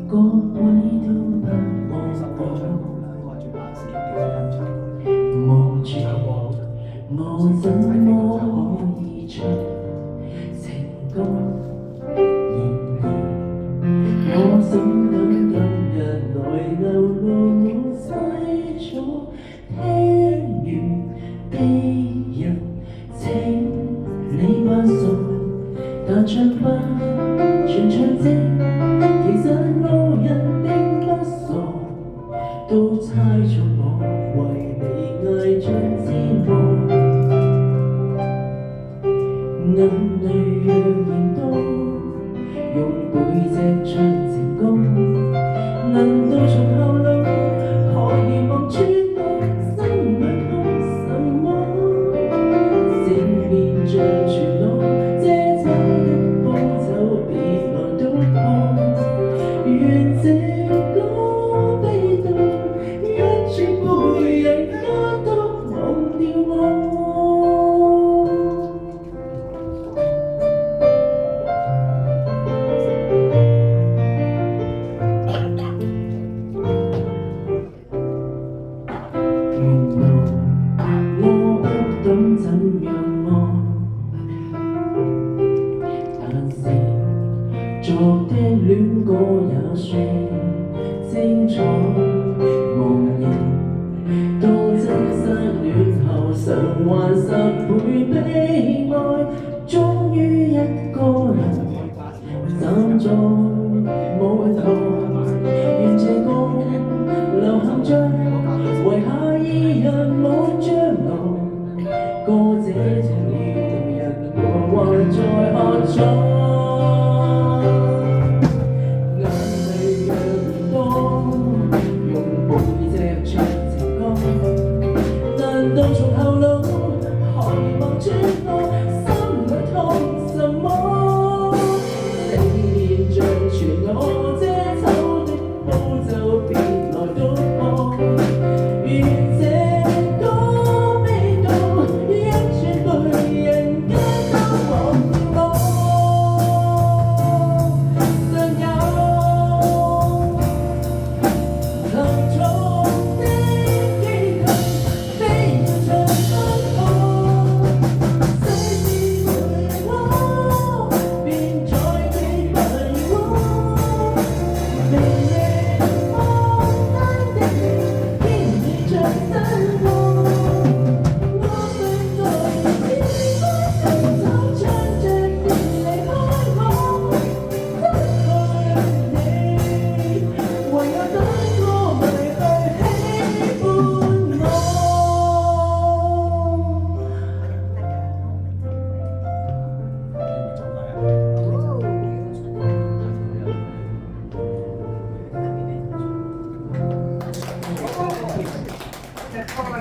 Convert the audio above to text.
個位都不望住，我怎麼可以唱成歌？然而，我怎敢今日來流露我細楚？聽完別人請你不熟，但唱不全唱精，其實路人並不傻，都猜中我為你捱着折磨。眼淚若然多，用背脊唱情歌，難道從後路可以望穿我心裏痛什麼？正面像全裸，遮醜的步驟別來督破，願這個悲痛一轉每人間都忘掉我。我不懂怎樣愛，但是昨天戀過也算精彩。忘形到真失戀後，償還10倍悲哀。終於一個人站在舞台，願這歌流行着，為下一日冇將來。歌者情撩人，我還在喝彩。眼淚若然多，用背脊唱情歌，難道從後路可以望穿我心裏痛什麼？正面像全我遮醜的步驟別來督破，願這個味道一轉對人間都忘掉我。尚有沉重的記號飛揚長江河，世事回我，便在記迷我。明明荒誕的天意像真我，我想在天開手唱着別離開我，真愛你，唯有等我迷去喜歡我。That's all I